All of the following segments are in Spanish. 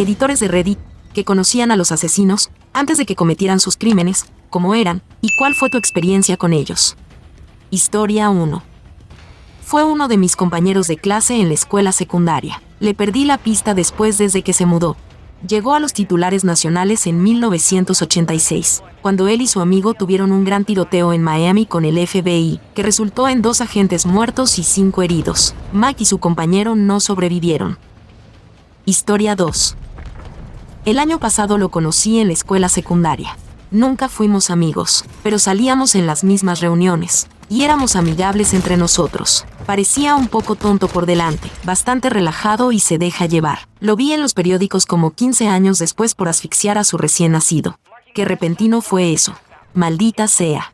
editores de Reddit, que conocían a los asesinos antes de que cometieran sus crímenes, cómo eran y cuál fue tu experiencia con ellos. Historia 1. Fue uno de mis compañeros de clase en la escuela secundaria. Le perdí la pista desde que se mudó. Llegó a los titulares nacionales en 1986, cuando él y su amigo tuvieron un gran tiroteo en Miami con el FBI, que resultó en 2 agentes muertos y 5 heridos. Mike y su compañero no sobrevivieron. Historia 2. El año pasado lo conocí en la escuela secundaria. Nunca fuimos amigos, pero salíamos en las mismas reuniones, y éramos amigables entre nosotros. Parecía un poco tonto por delante, bastante relajado y se deja llevar. Lo vi en los periódicos como 15 años después por asfixiar a su recién nacido. Qué repentino fue eso. Maldita sea.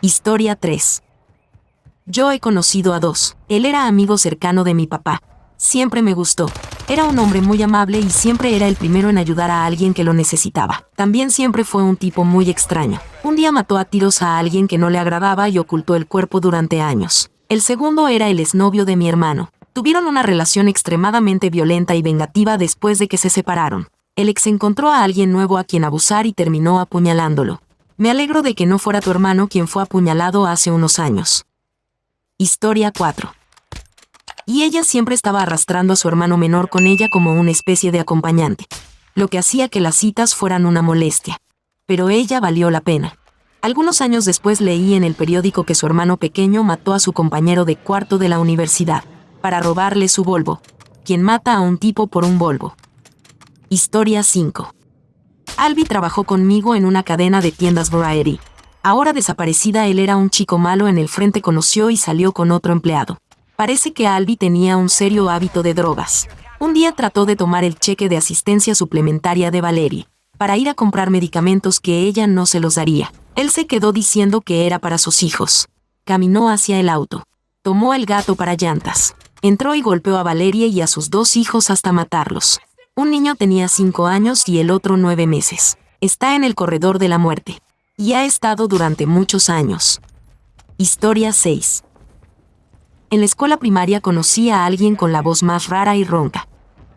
Historia 3. Yo he conocido a 2. Él era amigo cercano de mi papá. Siempre me gustó. Era un hombre muy amable y siempre era el primero en ayudar a alguien que lo necesitaba. También siempre fue un tipo muy extraño. Un día mató a tiros a alguien que no le agradaba y ocultó el cuerpo durante años. El segundo era el exnovio de mi hermano. Tuvieron una relación extremadamente violenta y vengativa después de que se separaron. El ex encontró a alguien nuevo a quien abusar y terminó apuñalándolo. Me alegro de que no fuera tu hermano quien fue apuñalado hace unos años. Historia 4. Y ella siempre estaba arrastrando a su hermano menor con ella como una especie de acompañante, lo que hacía que las citas fueran una molestia. Pero ella valió la pena. Algunos años después leí en el periódico que su hermano pequeño mató a su compañero de cuarto de la universidad, para robarle su Volvo. ¿Quién mata a un tipo por un Volvo? Historia 5. Albi trabajó conmigo en una cadena de tiendas Variety. Ahora desaparecida, él era un chico malo en el frente, conoció y salió con otro empleado. Parece que Albi tenía un serio hábito de drogas. Un día trató de tomar el cheque de asistencia suplementaria de Valerie, para ir a comprar medicamentos que ella no se los daría. Él se quedó diciendo que era para sus hijos. Caminó hacia el auto. Tomó el gato para llantas. Entró y golpeó a Valerie y a sus 2 hijos hasta matarlos. Un niño tenía 5 años y el otro 9 meses. Está en el corredor de la muerte. Y ha estado durante muchos años. Historia 6. En la escuela primaria conocí a alguien con la voz más rara y ronca.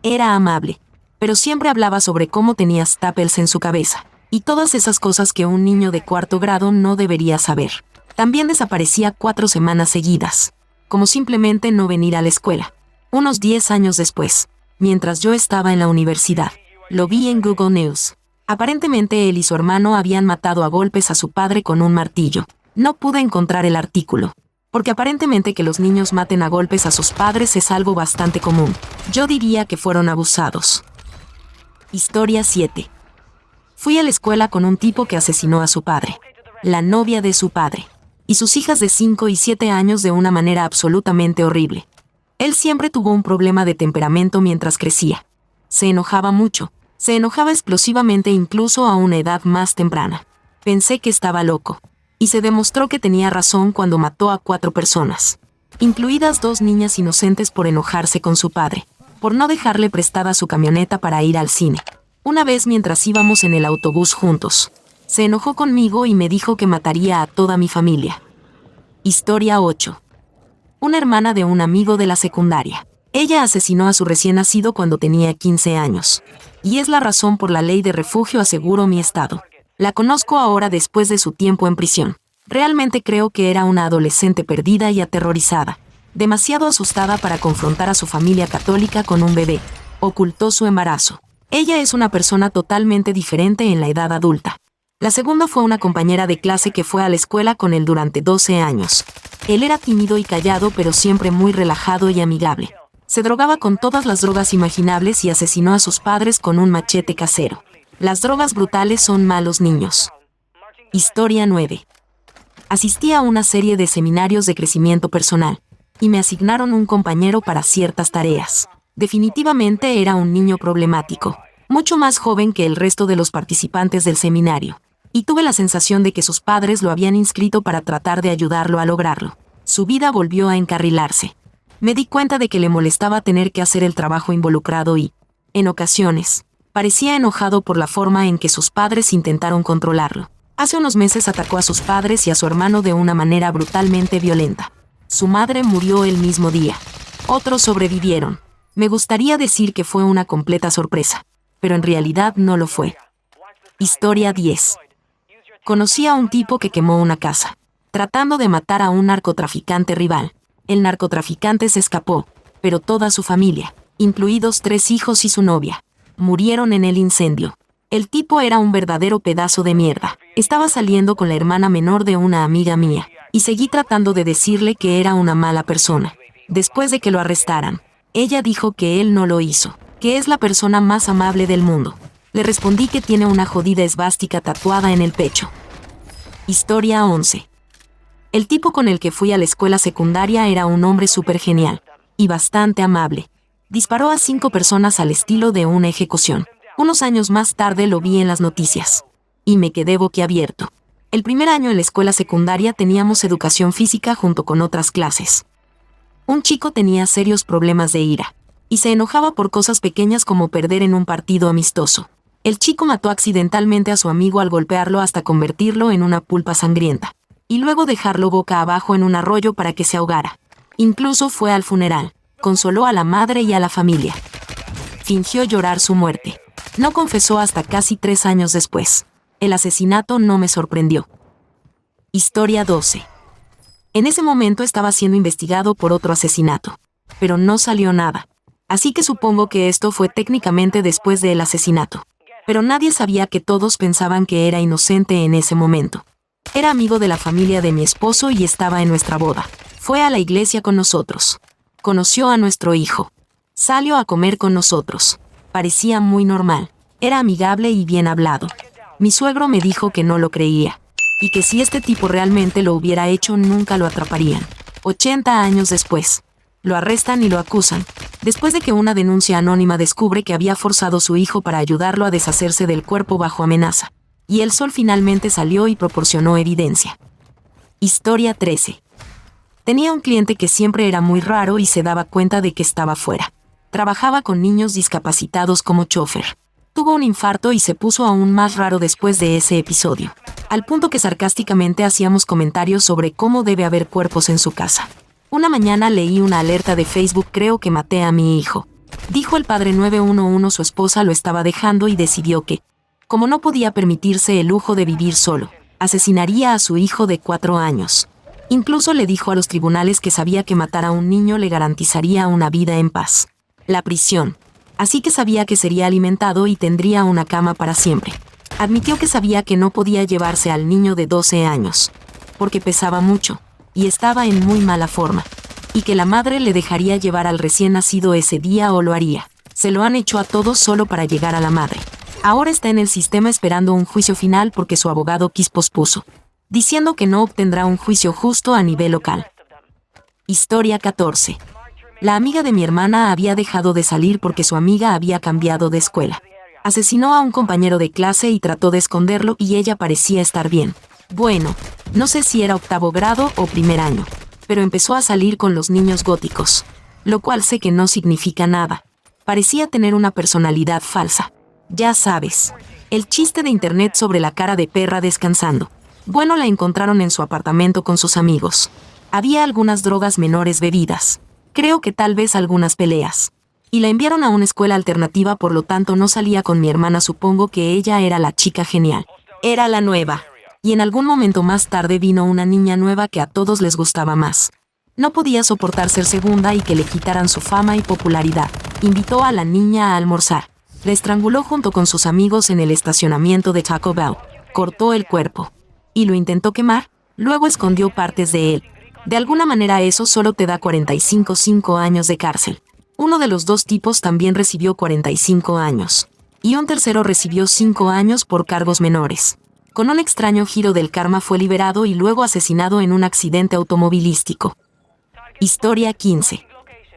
Era amable, pero siempre hablaba sobre cómo tenía staples en su cabeza, y todas esas cosas que un niño de 4º grado no debería saber. También desaparecía 4 semanas seguidas, como simplemente no venir a la escuela. Unos 10 años después, mientras yo estaba en la universidad, lo vi en Google News. Aparentemente él y su hermano habían matado a golpes a su padre con un martillo. No pude encontrar el artículo, porque aparentemente que los niños maten a golpes a sus padres es algo bastante común. Yo diría que fueron abusados. Historia 7. Fui a la escuela con un tipo que asesinó a su padre, la novia de su padre, y sus hijas de 5 y 7 años de una manera absolutamente horrible. Él siempre tuvo un problema de temperamento mientras crecía. Se enojaba mucho, se enojaba explosivamente incluso a una edad más temprana. Pensé que estaba loco. Y se demostró que tenía razón cuando mató a 4 personas, incluidas 2 niñas inocentes por enojarse con su padre, por no dejarle prestada su camioneta para ir al cine. Una vez mientras íbamos en el autobús juntos, se enojó conmigo y me dijo que mataría a toda mi familia. Historia 8. Una hermana de un amigo de la secundaria. Ella asesinó a su recién nacido cuando tenía 15 años. Y es la razón por la ley de refugio, aseguró mi estado. La conozco ahora después de su tiempo en prisión. Realmente creo que era una adolescente perdida y aterrorizada. Demasiado asustada para confrontar a su familia católica con un bebé. Ocultó su embarazo. Ella es una persona totalmente diferente en la edad adulta. La segunda fue una compañera de clase que fue a la escuela con él durante 12 años. Él era tímido y callado, pero siempre muy relajado y amigable. Se drogaba con todas las drogas imaginables y asesinó a sus padres con un machete casero. Las drogas brutales son malos niños. Historia 9. Asistí a una serie de seminarios de crecimiento personal, y me asignaron un compañero para ciertas tareas. Definitivamente era un niño problemático, mucho más joven que el resto de los participantes del seminario, y tuve la sensación de que sus padres lo habían inscrito para tratar de ayudarlo a lograrlo. Su vida volvió a encarrilarse. Me di cuenta de que le molestaba tener que hacer el trabajo involucrado y, en ocasiones, parecía enojado por la forma en que sus padres intentaron controlarlo. Hace unos meses atacó a sus padres y a su hermano de una manera brutalmente violenta. Su madre murió el mismo día. Otros sobrevivieron. Me gustaría decir que fue una completa sorpresa, pero en realidad no lo fue. Historia 10. Conocí a un tipo que quemó una casa, tratando de matar a un narcotraficante rival. El narcotraficante se escapó, pero toda su familia, incluidos 3 hijos y su novia, murieron en el incendio. El tipo era un verdadero pedazo de mierda. Estaba saliendo con la hermana menor de una amiga mía, y seguí tratando de decirle que era una mala persona. Después de que lo arrestaran, ella dijo que él no lo hizo, que es la persona más amable del mundo. Le respondí que tiene una jodida esvástica tatuada en el pecho. Historia 11. El tipo con el que fui a la escuela secundaria era un hombre súper genial y bastante amable. Disparó a 5 personas al estilo de una ejecución. Unos años más tarde lo vi en las noticias y me quedé boquiabierto. El primer año en la escuela secundaria teníamos educación física junto con otras clases. Un chico tenía serios problemas de ira y se enojaba por cosas pequeñas como perder en un partido amistoso. El chico mató accidentalmente a su amigo al golpearlo hasta convertirlo en una pulpa sangrienta, y luego dejarlo boca abajo en un arroyo para que se ahogara. Incluso fue al funeral, consoló a la madre y a la familia. Fingió llorar su muerte. No confesó hasta casi 3 años después. El asesinato no me sorprendió. Historia 12. En ese momento estaba siendo investigado por otro asesinato, pero no salió nada. Así que supongo que esto fue técnicamente después del asesinato. Pero nadie sabía que todos pensaban que era inocente en ese momento. Era amigo de la familia de mi esposo y estaba en nuestra boda. Fue a la iglesia con nosotros. Conoció a nuestro hijo. Salió a comer con nosotros. Parecía muy normal. Era amigable y bien hablado. Mi suegro me dijo que no lo creía, y que si este tipo realmente lo hubiera hecho nunca lo atraparían. 80 años después, lo arrestan y lo acusan, después de que una denuncia anónima descubre que había forzado a su hijo para ayudarlo a deshacerse del cuerpo bajo amenaza. Y el sol finalmente salió y proporcionó evidencia. Historia 13. Tenía un cliente que siempre era muy raro y se daba cuenta de que estaba fuera. Trabajaba con niños discapacitados como chofer. Tuvo un infarto y se puso aún más raro después de ese episodio, al punto que sarcásticamente hacíamos comentarios sobre cómo debe haber cuerpos en su casa. Una mañana leí una alerta de Facebook: creo que maté a mi hijo. Dijo el padre 911. Su esposa lo estaba dejando y decidió que, como no podía permitirse el lujo de vivir solo, asesinaría a su hijo de 4 años. Incluso le dijo a los tribunales que sabía que matar a un niño le garantizaría una vida en paz, la prisión. Así que sabía que sería alimentado y tendría una cama para siempre. Admitió que sabía que no podía llevarse al niño de 12 años, porque pesaba mucho y estaba en muy mala forma, y que la madre le dejaría llevar al recién nacido ese día o lo haría. Se lo han hecho a todos solo para llegar a la madre. Ahora está en el sistema esperando un juicio final porque su abogado pospuso, diciendo que no obtendrá un juicio justo a nivel local. Historia 14. La amiga de mi hermana había dejado de salir porque su amiga había cambiado de escuela. Asesinó a un compañero de clase y trató de esconderlo y ella parecía estar bien. Bueno, no sé si era 8º grado o primer año, pero empezó a salir con los niños góticos, lo cual sé que no significa nada. Parecía tener una personalidad falsa. Ya sabes, el chiste de internet sobre la cara de perra descansando. Bueno, la encontraron en su apartamento con sus amigos. Había algunas drogas menores bebidas. Creo que tal vez algunas peleas. Y la enviaron a una escuela alternativa, por lo tanto no salía con mi hermana. Supongo que ella era la chica genial. Era la nueva. Y en algún momento más tarde vino una niña nueva que a todos les gustaba más. No podía soportar ser segunda y que le quitaran su fama y popularidad. Invitó a la niña a almorzar. La estranguló junto con sus amigos en el estacionamiento de Taco Bell. Cortó el cuerpo. Y lo intentó quemar. Luego escondió partes de él. De alguna manera eso solo te da 5 años de cárcel. Uno de los 2 tipos también recibió 45 años. Y un tercero recibió 5 años por cargos menores. Con un extraño giro del karma fue liberado y luego asesinado en un accidente automovilístico. Historia 15.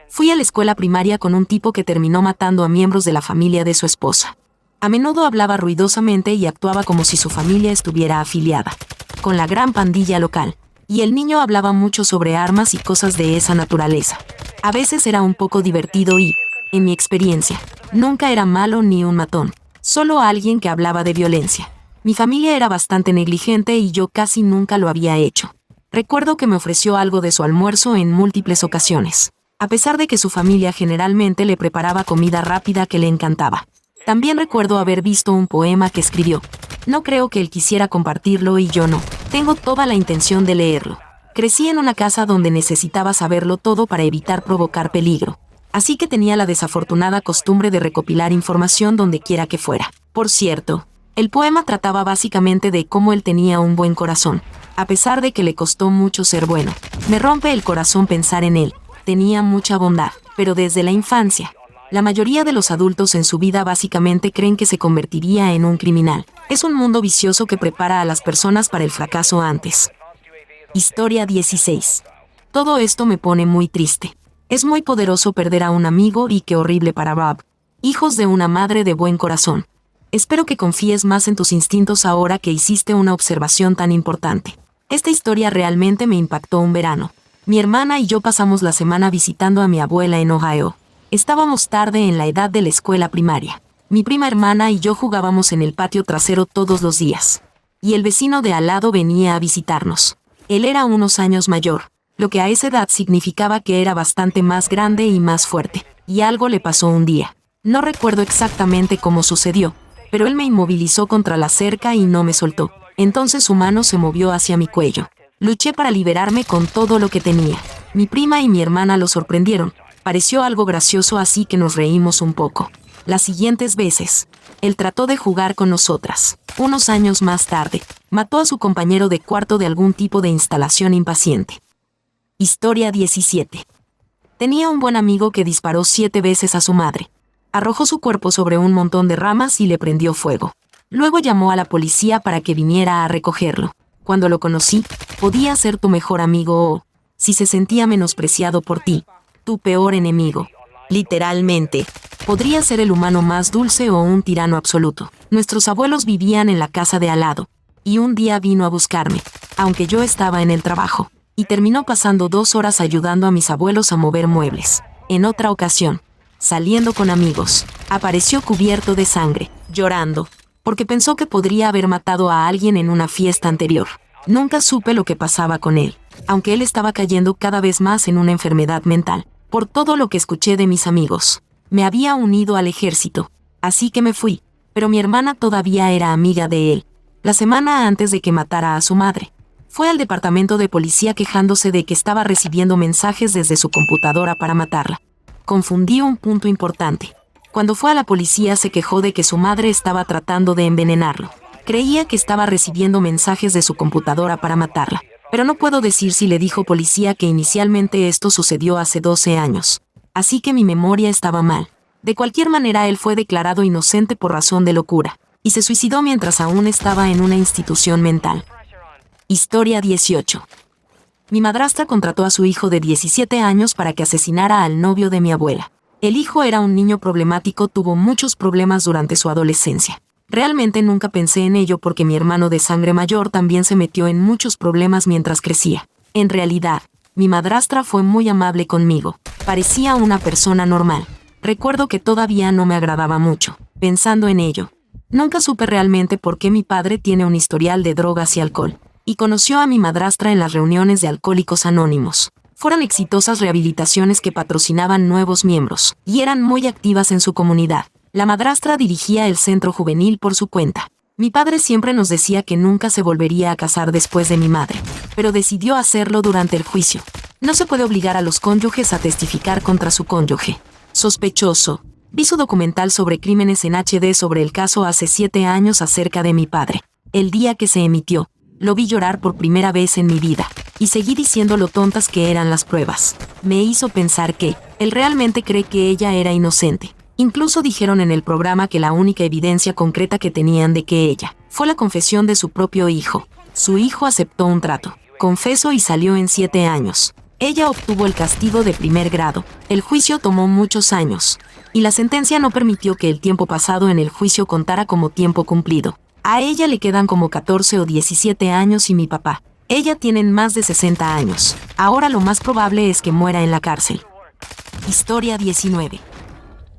Fui a la escuela primaria con un tipo que terminó matando a miembros de la familia de su esposa. A menudo hablaba ruidosamente y actuaba como si su familia estuviera afiliada con la gran pandilla local. Y el niño hablaba mucho sobre armas y cosas de esa naturaleza. A veces era un poco divertido y, en mi experiencia, nunca era malo ni un matón, solo alguien que hablaba de violencia. Mi familia era bastante negligente y yo casi nunca lo había hecho. Recuerdo que me ofreció algo de su almuerzo en múltiples ocasiones. a pesar de que su familia generalmente le preparaba comida rápida que le encantaba. También recuerdo haber visto un poema que escribió. No creo que él quisiera compartirlo y yo no. Tengo toda la intención de leerlo. Crecí en una casa donde necesitaba saberlo todo para evitar provocar peligro. Así que tenía la desafortunada costumbre de recopilar información donde quiera que fuera. Por cierto, el poema trataba básicamente de cómo él tenía un buen corazón, a pesar de que le costó mucho ser bueno. Me rompe el corazón pensar en él. Tenía mucha bondad, pero desde la infancia. La mayoría de los adultos en su vida básicamente creen que se convertiría en un criminal. Es un mundo vicioso que prepara a las personas para el fracaso antes. Historia 16. Todo esto me pone muy triste. Es muy poderoso perder a un amigo y qué horrible para Rob. Hijos de una madre de buen corazón. Espero que confíes más en tus instintos ahora que hiciste una observación tan importante. Esta historia realmente me impactó un verano. Mi hermana y yo pasamos la semana visitando a mi abuela en Ohio. Estábamos tarde en la edad de la escuela primaria. Mi prima hermana y yo jugábamos en el patio trasero todos los días. Y el vecino de al lado venía a visitarnos. Él era unos años mayor, lo que a esa edad significaba que era bastante más grande y más fuerte. Y algo le pasó un día. No recuerdo exactamente cómo sucedió, pero él me inmovilizó contra la cerca y no me soltó. Entonces su mano se movió hacia mi cuello. Luché para liberarme con todo lo que tenía. Mi prima y mi hermana lo sorprendieron. Pareció algo gracioso, así que nos reímos un poco. Las siguientes veces, él trató de jugar con nosotras. Unos años más tarde, mató a su compañero de cuarto de algún tipo de instalación impaciente. Historia 17. Tenía un buen amigo que disparó 7 veces a su madre. Arrojó su cuerpo sobre un montón de ramas y le prendió fuego. Luego llamó a la policía para que viniera a recogerlo. Cuando lo conocí, podía ser tu mejor amigo o, si se sentía menospreciado por ti, tu peor enemigo. Literalmente, podría ser el humano más dulce o un tirano absoluto. Nuestros abuelos vivían en la casa de al lado, y un día vino a buscarme, aunque yo estaba en el trabajo, y terminó pasando 2 horas ayudando a mis abuelos a mover muebles. En otra ocasión, saliendo con amigos, apareció cubierto de sangre, llorando, porque pensó que podría haber matado a alguien en una fiesta anterior. Nunca supe lo que pasaba con él, aunque él estaba cayendo cada vez más en una enfermedad mental. Por todo lo que escuché de mis amigos, me había unido al ejército, así que me fui, pero mi hermana todavía era amiga de él. La semana antes de que matara a su madre, fue al departamento de policía quejándose de que estaba recibiendo mensajes desde su computadora para matarla. Confundí un punto importante. Cuando fue a la policía se quejó de que su madre estaba tratando de envenenarlo. Creía que estaba recibiendo mensajes de su computadora para matarla. Pero no puedo decir si le dijo policía que inicialmente esto sucedió hace 12 años. Así que mi memoria estaba mal. De cualquier manera, él fue declarado inocente por razón de locura, y se suicidó mientras aún estaba en una institución mental. Historia 18. Mi madrastra contrató a su hijo de 17 años para que asesinara al novio de mi abuela. El hijo era un niño problemático, tuvo muchos problemas durante su adolescencia. Realmente nunca pensé en ello porque mi hermano de sangre mayor también se metió en muchos problemas mientras crecía. En realidad, mi madrastra fue muy amable conmigo. Parecía una persona normal. Recuerdo que todavía no me agradaba mucho, pensando en ello. Nunca supe realmente por qué mi padre tiene un historial de drogas y alcohol, y conoció a mi madrastra en las reuniones de Alcohólicos Anónimos. Fueron exitosas rehabilitaciones que patrocinaban nuevos miembros, y eran muy activas en su comunidad. La madrastra dirigía el centro juvenil por su cuenta. Mi padre siempre nos decía que nunca se volvería a casar después de mi madre, pero decidió hacerlo durante el juicio. No se puede obligar a los cónyuges a testificar contra su cónyuge. Sospechoso. Vi su documental sobre crímenes en HD sobre el caso hace 7 años acerca de mi padre. El día que se emitió, lo vi llorar por primera vez en mi vida, y seguí diciendo lo tontas que eran las pruebas. Me hizo pensar que él realmente cree que ella era inocente. Incluso dijeron en el programa que la única evidencia concreta que tenían de que ella fue la confesión de su propio hijo. Su hijo aceptó un trato, confesó y salió en 7 años. Ella obtuvo el castigo de primer grado. El juicio tomó muchos años, y la sentencia no permitió que el tiempo pasado en el juicio contara como tiempo cumplido. A ella le quedan como 14 o 17 años y mi papá. Ella tienen más de 60 años. Ahora lo más probable es que muera en la cárcel. Historia 19.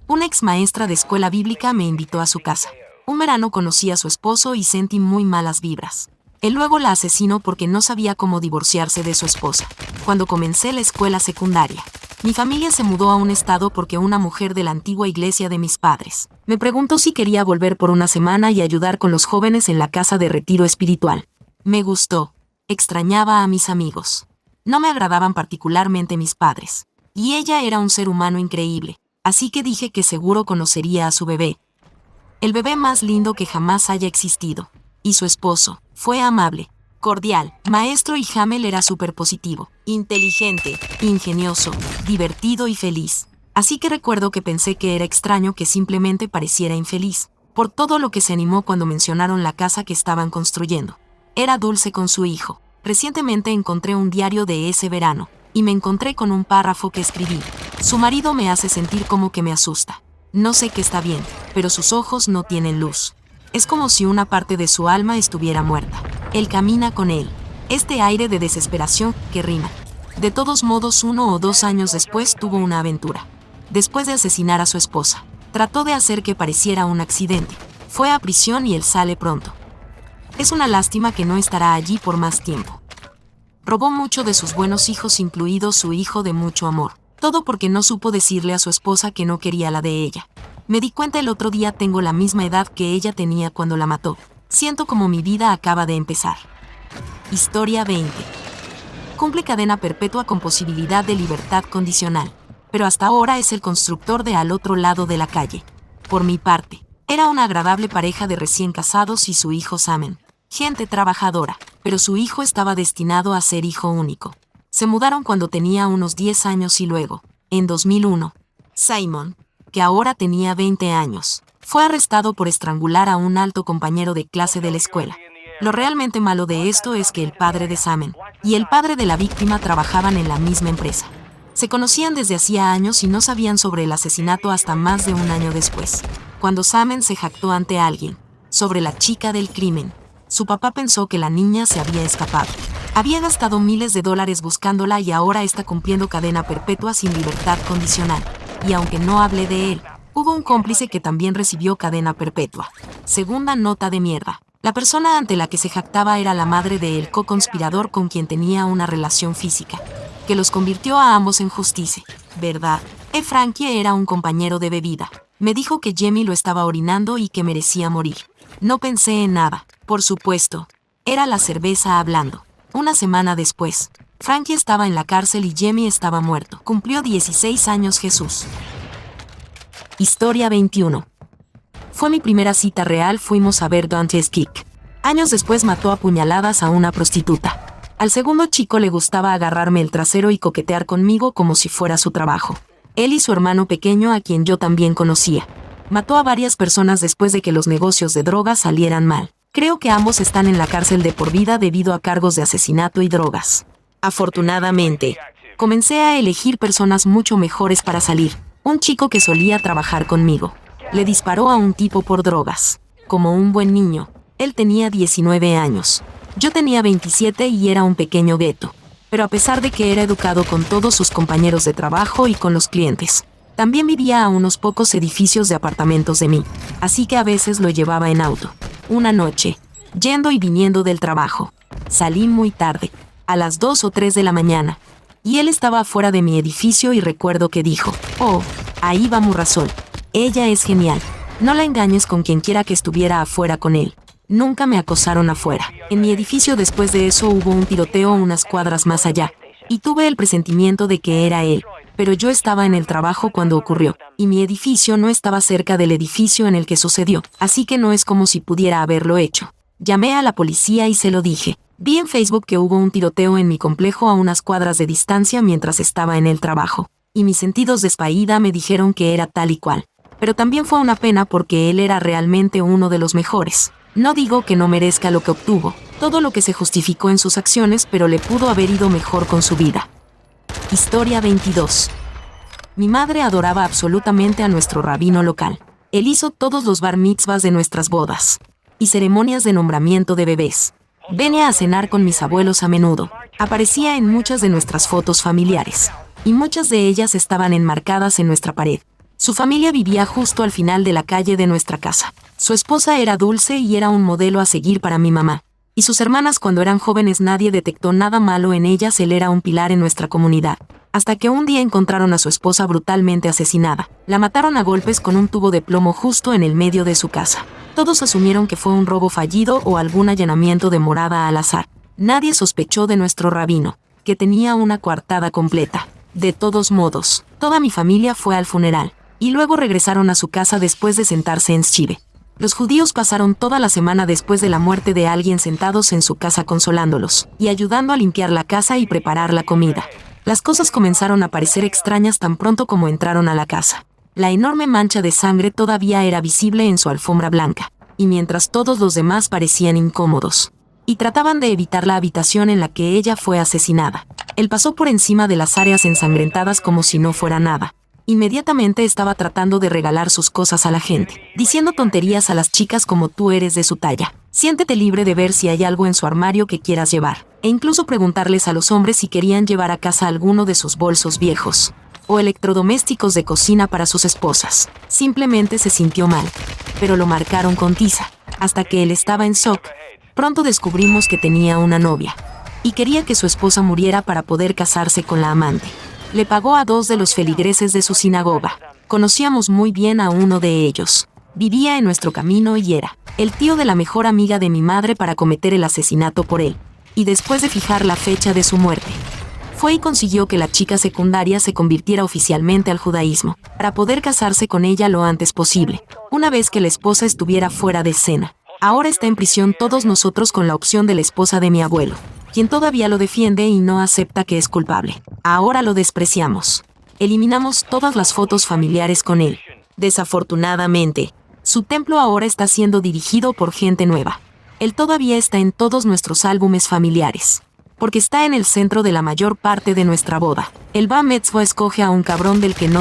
Una ex maestra de escuela bíblica me invitó a su casa. Un verano conocí a su esposo y sentí muy malas vibras. Él luego la asesinó porque no sabía cómo divorciarse de su esposa. Cuando comencé la escuela secundaria, Mi familia se mudó a un estado porque una mujer de la antigua iglesia de mis padres me preguntó si quería volver por una semana y ayudar con los jóvenes en la casa de retiro espiritual. Me gustó. Extrañaba a mis amigos. No me agradaban particularmente mis padres. Y ella era un ser humano increíble, así que dije que seguro conocería a su bebé. El bebé más lindo que jamás haya existido. Y su esposo. Fue amable, cordial, maestro, y Hamel era súper positivo, inteligente, ingenioso, divertido y feliz. Así que recuerdo que pensé que era extraño que simplemente pareciera infeliz, por todo lo que se animó cuando mencionaron la casa que estaban construyendo. Era dulce con su hijo. Recientemente encontré un diario de ese verano, y me encontré con un párrafo que escribí. Su marido me hace sentir como que me asusta. No sé qué está bien, pero sus ojos no tienen luz. Es como si una parte de su alma estuviera muerta. Él camina con él. Este aire de desesperación que rima. De todos modos, 1 o 2 años después tuvo una aventura. Después de asesinar a su esposa, trató de hacer que pareciera un accidente. Fue a prisión y él sale pronto. Es una lástima que no estará allí por más tiempo. Robó mucho de sus buenos hijos, incluido su hijo de mucho amor. Todo porque no supo decirle a su esposa que no quería la de ella. Me di cuenta el otro día, tengo la misma edad que ella tenía cuando la mató. Siento como mi vida acaba de empezar. Historia 20. Cumple cadena perpetua con posibilidad de libertad condicional. Pero hasta ahora es el constructor de Al otro lado de la calle. Por mi parte, era una agradable pareja de recién casados y su hijo Samen. Gente trabajadora, pero su hijo estaba destinado a ser hijo único. Se mudaron cuando tenía unos 10 años y luego, en 2001, Simon, que ahora tenía 20 años, fue arrestado por estrangular a un alto compañero de clase de la escuela. Lo realmente malo de esto es que el padre de Samen y el padre de la víctima trabajaban en la misma empresa. Se conocían desde hacía años y no sabían sobre el asesinato hasta más de un año después, cuando Samen se jactó ante alguien sobre la chica del crimen. Su papá pensó que la niña se había escapado. Había gastado miles de dólares buscándola y ahora está cumpliendo cadena perpetua sin libertad condicional. Y aunque no hablé de él, hubo un cómplice que también recibió cadena perpetua. Segunda nota de mierda. La persona ante la que se jactaba era la madre del co-conspirador con quien tenía una relación física, que los convirtió a ambos en justicia. ¿Verdad? Frankie era un compañero de bebida. Me dijo que Jamie lo estaba orinando y que merecía morir. No pensé en nada. Por supuesto, era la cerveza hablando. Una semana después, Frankie estaba en la cárcel y Jamie estaba muerto. Cumplió 16 años Jesús. Historia 21. Fue mi primera cita real, fuimos a ver Dante's Kick. Años después mató a puñaladas a una prostituta. Al segundo chico le gustaba agarrarme el trasero y coquetear conmigo como si fuera su trabajo. Él y su hermano pequeño, a quien yo también conocía. Mató a varias personas después de que los negocios de drogas salieran mal. Creo que ambos están en la cárcel de por vida debido a cargos de asesinato y drogas. Afortunadamente, comencé a elegir personas mucho mejores para salir. Un chico que solía trabajar conmigo le disparó a un tipo por drogas. Como un buen niño, él tenía 19 años. Yo tenía 27 y era un pequeño gueto. Pero a pesar de que era educado con todos sus compañeros de trabajo y con los clientes, también vivía a unos pocos edificios de apartamentos de mí, así que a veces lo llevaba en auto. Una noche, yendo y viniendo del trabajo, salí muy tarde, a las 2 o 3 de la mañana, y él estaba afuera de mi edificio y recuerdo que dijo: «Oh, ahí va Murrazol. Ella es genial. No la engañes con quien quiera que estuviera afuera con él». Nunca me acosaron afuera. En mi edificio después de eso hubo un tiroteo unas cuadras más allá, y tuve el presentimiento de que era él. Pero yo estaba en el trabajo cuando ocurrió, y mi edificio no estaba cerca del edificio en el que sucedió, así que no es como si pudiera haberlo hecho. Llamé a la policía y se lo dije. Vi en Facebook que hubo un tiroteo en mi complejo a unas cuadras de distancia mientras estaba en el trabajo, y mis sentidos de espaída me dijeron que era tal y cual. Pero también fue una pena porque él era realmente uno de los mejores. No digo que no merezca lo que obtuvo, todo lo que se justificó en sus acciones, pero le pudo haber ido mejor con su vida. Historia 22. Mi madre adoraba absolutamente a nuestro rabino local. Él hizo todos los bar mitzvahs de nuestras bodas y ceremonias de nombramiento de bebés. Venía a cenar con mis abuelos a menudo. Aparecía en muchas de nuestras fotos familiares, y muchas de ellas estaban enmarcadas en nuestra pared. Su familia vivía justo al final de la calle de nuestra casa. Su esposa era dulce y era un modelo a seguir para mi mamá. y sus hermanas cuando eran jóvenes nadie detectó nada malo en ellas, él era un pilar en nuestra comunidad. Hasta que un día encontraron a su esposa brutalmente asesinada. La mataron a golpes con un tubo de plomo justo en el medio de su casa. Todos asumieron que fue un robo fallido o algún allanamiento de morada al azar. Nadie sospechó de nuestro rabino, que tenía una coartada completa. De todos modos, toda mi familia fue al funeral, y luego regresaron a su casa después de sentarse en Shive. Los judíos pasaron toda la semana después de la muerte de alguien sentados en su casa consolándolos, y ayudando a limpiar la casa y preparar la comida. Las cosas comenzaron a parecer extrañas tan pronto como entraron a la casa. La enorme mancha de sangre todavía era visible en su alfombra blanca, y mientras todos los demás parecían incómodos, y trataban de evitar la habitación en la que ella fue asesinada. Él pasó por encima de las áreas ensangrentadas como si no fuera nada. Inmediatamente estaba tratando de regalar sus cosas a la gente, diciendo tonterías a las chicas como tú eres de su talla. Siéntete libre de ver si hay algo en su armario que quieras llevar, e incluso preguntarles a los hombres si querían llevar a casa alguno de sus bolsos viejos, o electrodomésticos de cocina para sus esposas. Simplemente se sintió mal, pero lo marcaron con tiza, hasta que él estaba en shock. Pronto descubrimos que tenía una novia, y quería que su esposa muriera para poder casarse con la amante. Le pagó a 2 de los feligreses de su sinagoga. Conocíamos muy bien a uno de ellos. Vivía en nuestro camino y era el tío de la mejor amiga de mi madre para cometer el asesinato por él. Y después de fijar la fecha de su muerte, fue y consiguió que la chica secundaria se convirtiera oficialmente al judaísmo, para poder casarse con ella lo antes posible, una vez que la esposa estuviera fuera de escena. Ahora está en prisión todos nosotros con la opción de la esposa de mi abuelo, quien todavía lo defiende y no acepta que es culpable. Ahora lo despreciamos. Eliminamos todas las fotos familiares con él. Desafortunadamente, su templo ahora está siendo dirigido por gente nueva. Él todavía está en todos nuestros álbumes familiares, porque está en el centro de la mayor parte de nuestra boda. El Bar Mitzvah escoge a un cabrón del que no